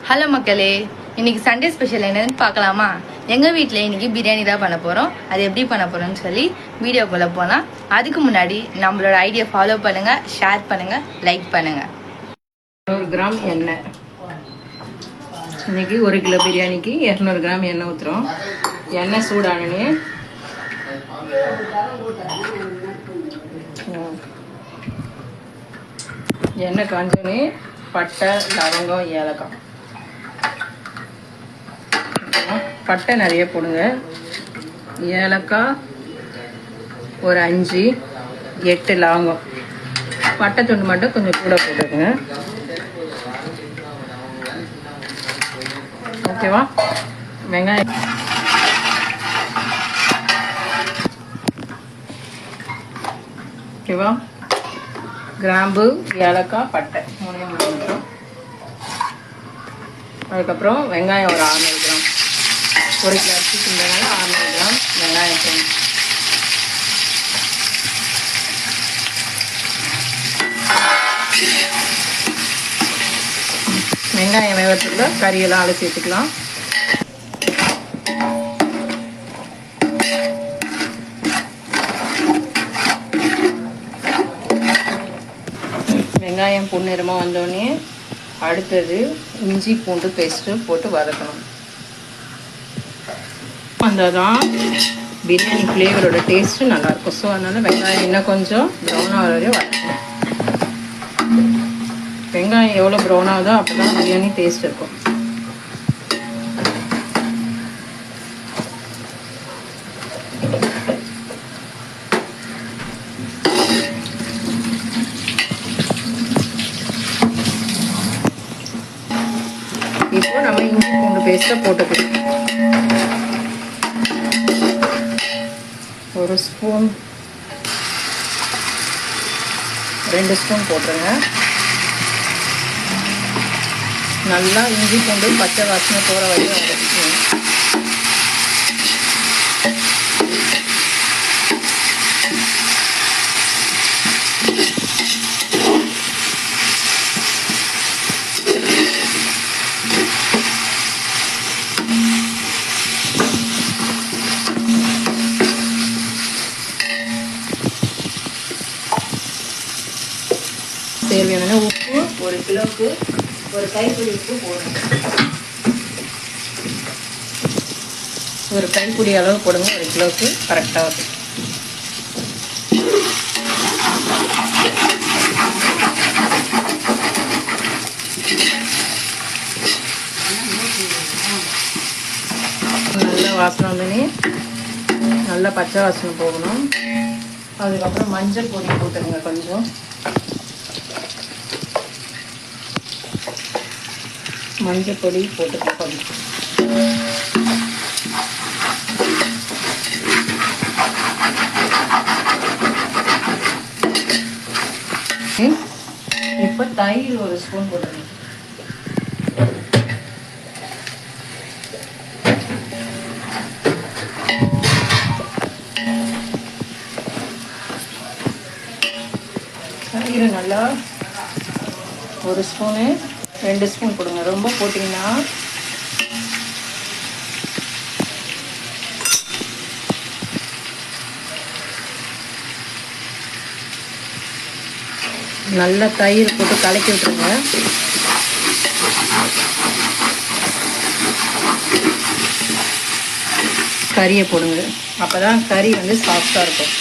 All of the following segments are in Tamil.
ஹலோ மக்களே, இன்னைக்கு சண்டே ஸ்பெஷல் என்னன்னு பார்க்கலாமா? எங்கள் வீட்டில் இன்னைக்கு பிரியாணி தான் பண்ண போகிறோம். அது எப்படி பண்ண போகிறோம்னு சொல்லி வீடியோக்குள்ளே போனால் அதுக்கு முன்னாடி நம்மளோட ஐடியா ஃபாலோ பண்ணுங்கள், ஷேர் பண்ணுங்கள், லைக் பண்ணுங்கள். 100 கிராம் எண்ணெய். இன்னைக்கு 1 கிலோ பிரியாணிக்கு 200 கிராம் எண்ணெய் ஊற்றுறோம். எண்ணெய் சூடானே எண்ணெய் காஞ்சோடனே பட்டை, லவங்கம், ஏலக்காய். பட்டை நிறைய போடுங்க. ஏலக்காய் ஒரு 5-8 லவங்கம். பட்டை துண்டு மட்டும் கொஞ்சம் கூட போட்டுருங்க. ஓகேவா? வெங்காயம் ஓகேவா? கிராம்பு, ஏலக்காய், பட்டை 3 நிமிஷம். அதுக்கப்புறம் வெங்காயம் ஒரு 600 கிராம். 1 கிலோ அரிசி செஞ்சதுனால 600 கிராம் வெங்காயம் போடணும். வெங்காயம் வேகத்துக்குள்ள கறியெல்லாம் அலசி வச்சுக்கலாம். வெங்காயம் பொன்னிறமாக வந்தோடனே அடுத்தது இஞ்சி பூண்டு பேஸ்ட்டு போட்டு வதக்கணும். வந்தால் பிரியாணி ஃப்ளேவரோட டேஸ்ட்டு நல்லாயிருக்கும். ஸோ அதனால் வெங்காயம் இன்னும் கொஞ்சம் ப்ரௌனாக வரையும் வதக்கணும். வெங்காயம் எவ்வளோ ப்ரௌன் ஆகுதோ அப்போ தான் பிரியாணி டேஸ்ட் இருக்கும். இப்போ நம்ம இஞ்சி பூண்டு பேஸ்ட்டை போட்டுக்கலாம். 1 ஸ்பூன் 2 ஸ்பூன் போட்டுருங்க. நல்லா இஞ்சி பூண்டு பச்சை வாசனை போகிற வரையும் வதக்கிக்கணும். தேவையான உப்பு 1 கிலோவுக்கு 1 கைப்பிடி உப்பு போடுங்க. 1 கைப்பிடி அளவு போடுங்க. 1 கிலோவுக்கு கரெக்டாக இருக்கும். நல்ல வாசனை வந்தோடனே நல்லா பச்சை வாசனை போகணும். அதுக்கப்புறம் மஞ்சள் பொடி போட்டுருங்க. கொஞ்சம் மஞ்சள் பொடி போட்டுக்கலாம். இப்போ தயிர் 1 ஸ்பூன் போட்டுருங்க. தயிர் நல்லா 1 ஸ்பூனு 2 ஸ்பூன் போடுங்க. ரொம்ப போட்டிங்கன்னா நல்லா தயிர் போட்டு கலக்கி விட்டுருங்க. கறியை போடுங்க. அப்போ தான் கறி வந்து சாஃப்டாக இருக்கும்.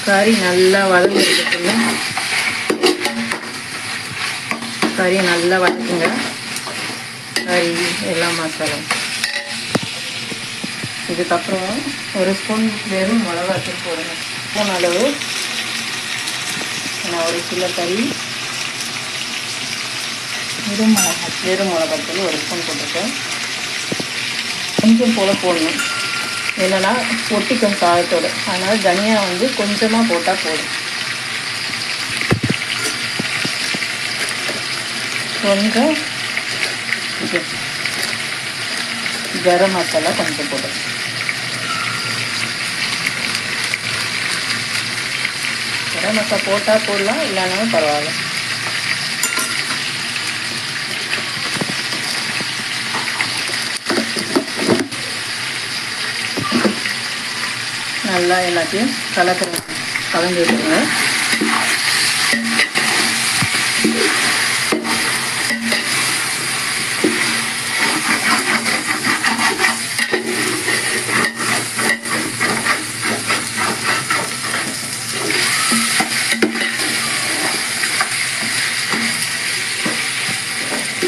கறி நல்லா வதங்கிருக்குங்க. கறியை நல்லா வதக்குங்க. கறி எல்லாம் மசாலா. இதுக்கப்புறம் 1 ஸ்பூன் வெறும் மிளகாத்தூள் போடுங்க. 3 அளவு நான் ஒரு கிலோ கறி வெறும் மிளகாத்தூள் ஒரு ஸ்பூன் போட்டிருக்கேன். கொஞ்சம் போல் போடணும், இல்லைன்னா ஒட்டிக்கும் சாதத்தோடு. அதனால் தனியா வந்து கொஞ்சமாக போட்டால் போதும். கொஞ்சம் கரம் மசாலா கொஞ்சம் போடும். கரம் மசாலா போட்டால் போடலாம், இல்லைனாலும் பரவாயில்ல. நல்லா எல்லாத்தையும் கலந்து விட்டுருங்க.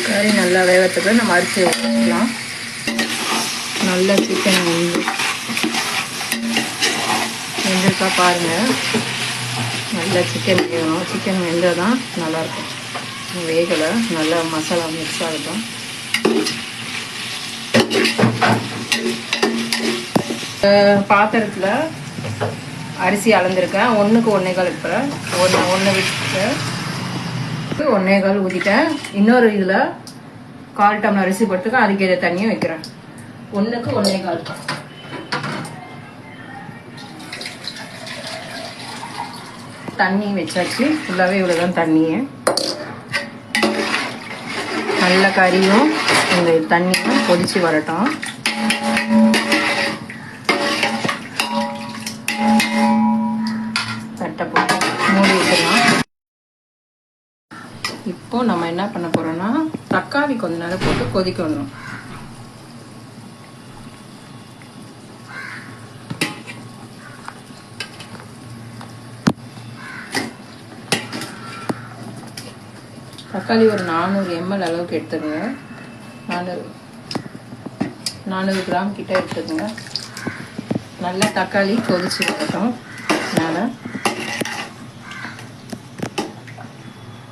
கறி நல்லா வேகத்துக்கு நம்ம அரிசி வச்சுக்கலாம். நல்லா சிக்கன் வெந்திருக்கா பாருங்கள். நல்லா சிக்கன் வேகணும். சிக்கன் வெந்தால் தான் நல்லாயிருக்கும். வேகலை, நல்லா மசாலா மிக்ஸ் ஆகட்டும். பாத்திரத்தில் அரிசி அளந்துருக்கேன். 1க்கு 1.25 எடுப்பேன். ஒன்று விட்டு 1.25 ஊற்றிட்டேன். இன்னொரு இதில் 1/4 டம்ளர் அரிசி போட்டுருக்கேன். அதுக்கு இதை தண்ணியும் வைக்கிறேன். 1க்கு 1.25 தண்ணி வச்சாச்சு. ஃபுல்லாகவே இவ்வளோதான் தண்ணியை. நல்ல கறியும் இந்த தண்ணியும் கொதிச்சு வரட்டும். தட்டை போட்டு மூடி வச்சிடலாம். இப்போ நம்ம என்ன பண்ண போறோம்னா தக்காளி கொஞ்ச நேரம் போட்டு கொதிக்கணும். தக்காளி ஒரு 400 ml அளவுக்கு எடுத்துக்கோங்க. 400 கிராம் கிட்ட எடுத்துக்கோங்க. நல்லா தக்காளி கொதிச்சு வரட்டும்.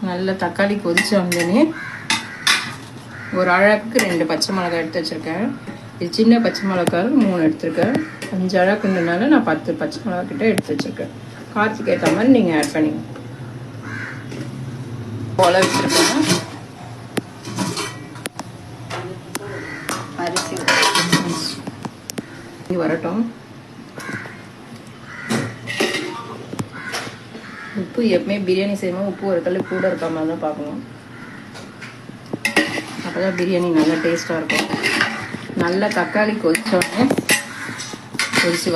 நல்ல தக்காளி கொதிச்சு வந்தோடனே ஒரு அழகுக்கு 2 பச்சை மிளகாய் எடுத்து வச்சுருக்கேன். இது சின்ன பச்சை மிளகாய் 3 எடுத்துருக்கேன். 5 அழகுன்றனால நான் 10 பச்சை மிளகாய் கிட்ட எடுத்து வச்சுருக்கேன். காரத்துக்கு ஏற்ற மாதிரி நீங்கள் ஆட் பண்ணிங்க. போல வச்சுருக்கேன். அரிசி வரட்டும். உப்பு எப்பவுமே பிரியாணி செய்யும்போது உப்பு ஒரு கல் கூட இருக்க மாதிரி தான் பார்க்கணும். அப்போ தான் பிரியாணி நல்லா டேஸ்ட்டாக இருக்கும். நல்லா தக்காளி கொதிச்சு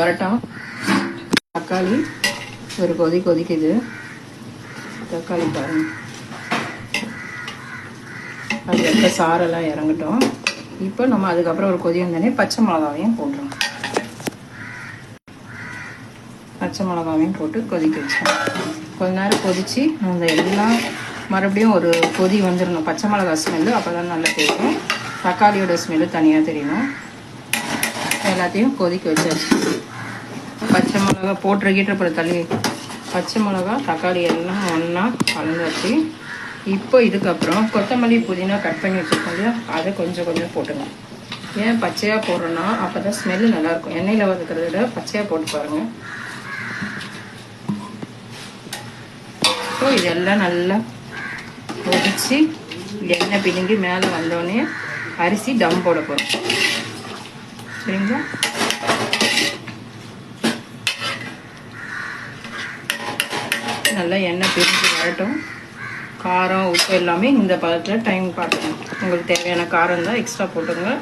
வரட்டும். தக்காளி ஒரு கொதிக்குது. தக்காளி பாருங்கள், அது இருக்க சாரெல்லாம் இறங்கட்டும். இப்போ நம்ம அதுக்கப்புறம் ஒரு கொதி வந்தோடனே பச்சை மிளகாவையும் போட்டுருவோம். பச்சை மிளகாவையும் போட்டு கொதிக்க வச்சோம். கொஞ்ச நேரம் கொதித்து அந்த எல்லாம் மறுபடியும் ஒரு கொதி வந்துடணும். பச்சை மிளகாய் ஸ்மெல்லு அப்போ தான் நல்லா தெரியும். தக்காளியோட ஸ்மெல்லு தனியாக தெரியணும். எல்லாத்தையும் கொதிக்க வச்சாச்சு. பச்சை மிளகா போட்டுற தள்ளி பச்சை மிளகா தக்காளி எல்லாம் ஒன்றா கலந்தாச்சு. இப்போ இதுக்கப்புறம் கொத்தமல்லி புதினா கட் பண்ணி வச்சுருக்கோம், அதை கொஞ்சம் கொஞ்சம் போட்டுங்க. ஏன் பச்சையாக போடுறோன்னா அப்போ தான் ஸ்மெல்லு நல்லாயிருக்கும். எண்ணெயில் வதக்கிறத விட பச்சையாக போட்டு பாருங்கள். ஸோ இதெல்லாம் நல்லா கொதிச்சு எண்ணெய் பிடுங்கி மேலே வந்தோடனே அரிசி தம் போட போகிறோம். சரிங்களா? நல்லா எண்ணெய் பிரிஞ்சு வரட்டும். காரம் உப்பு எல்லாமே இந்த பதத்தில் டைம் பார்த்துக்கணும். உங்களுக்கு தேவையான காரம் தான் எக்ஸ்ட்ரா போட்டுங்க.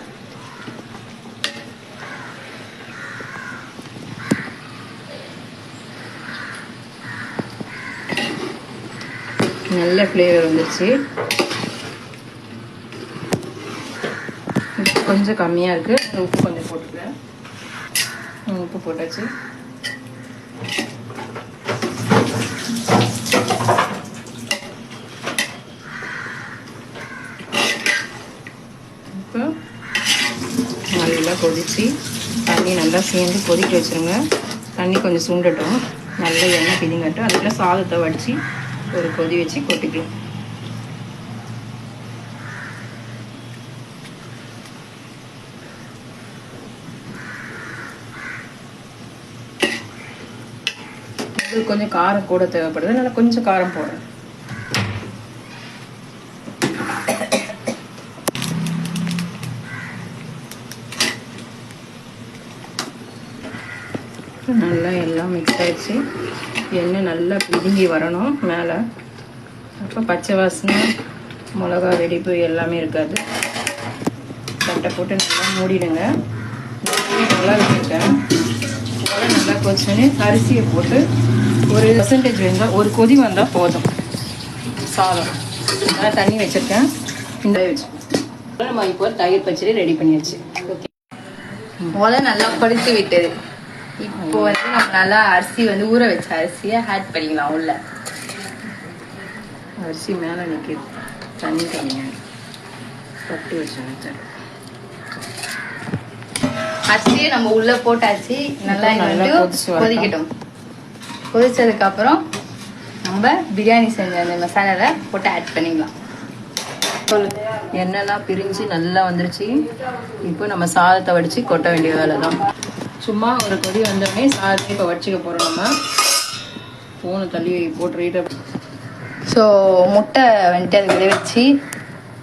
நல்ல ஃப்ளேவர் வந்துருச்சு. உப்பு கொஞ்சம் கம்மியாக இருக்குது, உப்பு கொஞ்சம் போட்டுக்கிறேன். உப்பு போட்டாச்சு. இப்போ நல்லா கொதிச்சு தண்ணி நல்லா சேர்ந்து கொதிக்க வச்சுருங்க. தண்ணி கொஞ்சம் சுண்டட்டும், நல்லா எண்ணெய் பிதிங்கட்டும். அதுக்குள்ள சாதத்தை வடித்து ஒரு கொதி வச்சு கொட்டிக்கலாம். இது கொஞ்சம் காரம் கூட தேவைப்படுது, அதனால கொஞ்சம் காரம் போடுறேன். நல்லா எல்லாம் மிக்ஸ் ஆயிடுச்சு. எண்ணெய் நல்லா பிதுங்கி வரணும் மேலே. அப்போ பச்சை வாசனை, மிளகா வெடிப்பு எல்லாமே இருக்காது. தட்டை போட்டு நல்லா மூடிடுங்க. நல்லா வச்சுருக்கேன். நல்லா கொதிச்சோன்னே அரிசியை போட்டு ஒரு % வெந்தால், ஒரு கொதி வந்தால் போதும். சாதம் நல்லா தண்ணி வச்சுருக்கேன். இந்த வச்சு நம்ம இப்போ தயிர் பச்சடி ரெடி பண்ணியாச்சு. ஓகே, முதல்ல நல்லா கொதித்து விட்டது. இப்போ வந்து நம்ம நல்லா அரிசி வந்து ஊற வச்ச அரிசியை ஆட் பண்ணிக்கலாம். உள்ள அரிசி மேலே நிற்கிது, தண்ணி தனியாக பட்டு வச்சு அரிசியை நம்ம உள்ள போட்டாச்சு. நல்லா நல்லா கொதிக்கட்டும். கொதிச்சதுக்கு அப்புறம் நம்ம பிரியாணி செஞ்ச அந்த மசாலாவை போட்டு ஆட் பண்ணிக்கலாம். எண்ணெய்லாம் பிரிஞ்சு நல்லா வந்துருச்சு. இப்போ நம்ம சாதத்தை வடித்து கொட்ட வேண்டிய வேலை தான். சும்மா ஒரு கொதி வந்தோடனே சாதத்தை இப்போ வடிச்சுக்க போகிறோம். நம்ம ஃபோனை தள்ளி போட்டு ஸோ முட்டை வந்துட்டு அதுக்குள்ளே வச்சு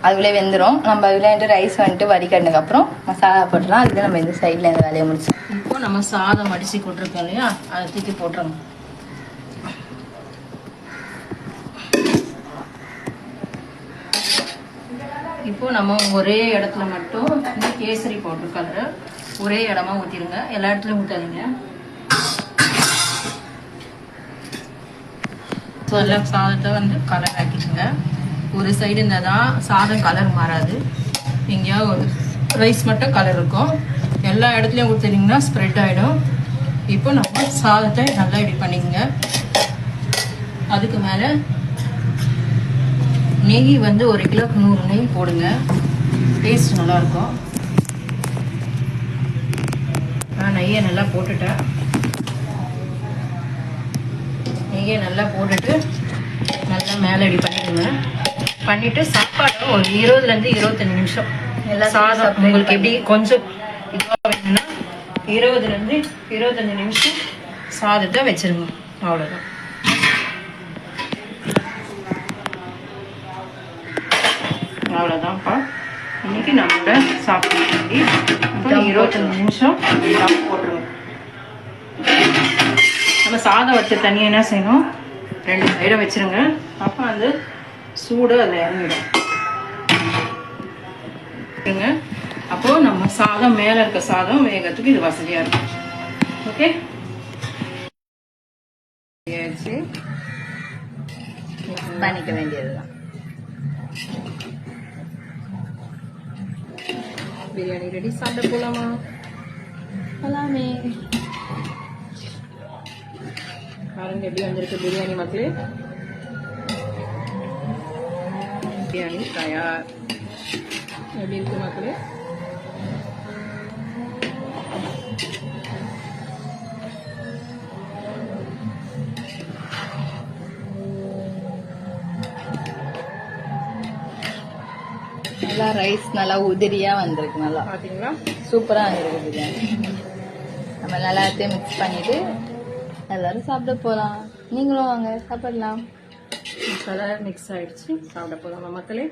அதுக்குள்ளே வெந்துடும். நம்ம அதில் வந்துட்டு ரைஸ் வந்துட்டு வடிகட்டினதுக்கப்புறம் மசாலா போட்டுலாம். அதுக்கு நம்ம இந்த சைடில் இந்த வேலையை முடிச்சு இப்போ நம்ம சாதம் அடித்து கொட்டிருக்கோம் இல்லையா, அதை தூக்கி போட்டுறோம். இப்போ நம்ம ஒரே இடத்துல மட்டும் இந்த கேசரி பவுடர் கலரை ஒரே இடமா ஊற்றிடுங்க. எல்லா இடத்துலையும் ஊற்றாதீங்க. நல்லா சாதத்தை வந்து கலர் ஆக்கிடுங்க. ஒரு சைடு இருந்தால் தான் சாதம் கலர் மாறாது. எங்கேயாவது ரைஸ் மட்டும் கலர் இருக்கும். எல்லா இடத்துலையும் ஊற்றினீங்கன்னா ஸ்ப்ரெட் ஆகிடும். இப்போ நம்ம சாதத்தை நல்லா இப்படி பண்ணிக்கங்க. அதுக்கு மேலே நெய் வந்து 1 கிலோக்கு 100 நெய் போடுங்க. டேஸ்ட் நல்லாயிருக்கும். நான் நெய்யை நல்லா போட்டுட்டேன். நெய்யை நல்லா போட்டுட்டு நல்லா மேலே இப்படி பண்ணிடுங்க. பண்ணிவிட்டு சாப்பாடு ஒரு 20லேருந்து 25 நிமிஷம் எல்லாம் சாதம் உங்களுக்கு எப்படி கொஞ்சம் இதுவாக வேணும்னா 20லேருந்து 25 நிமிஷம் சாதத்தை வச்சிருங்க. அவ்வளோதான். அவ்வளோதான்ப்பா. இன்னைக்கு நம்மளோட சாப்பிட்டு 25 நிமிஷம் போட்டுருவோம். நம்ம சாதம் வச்ச தண்ணியை என்ன செய்யணும், 2 சைடும் வச்சிருங்க. அப்போ அந்த சூடு அதில் இறங்கிடும். அப்போ நம்ம சாதம் மேலே இருக்க சாதம் வேகத்துக்கு இது வசதியாக இருக்கும். ஓகே, பண்ணிக்க வேண்டியதுதான். பிரியாணி ரெடி. சாப்பிட போலாமா? எல்லாமே பாருங்க எப்படி வந்திருக்கு பிரியாணி மக்களே. பிரியாணி தயார். எப்படி இருக்கு மக்களே? நல்லா ரைஸ் நல்லா உதிரியா வந்திருக்கு. நல்லா பார்த்தீங்களா? சூப்பரா வந்திருக்கு பிரியாணி. நம்ம நல்லா எல்லாத்தையும் மிக்ஸ் பண்ணிட்டு எல்லாரும் சாப்பிட போகலாம். நீங்களும் வாங்க சாப்பிடலாம். மசாலா மிக்ஸ் ஆயிடுச்சு. சாப்பிட போகலாமா மக்களே?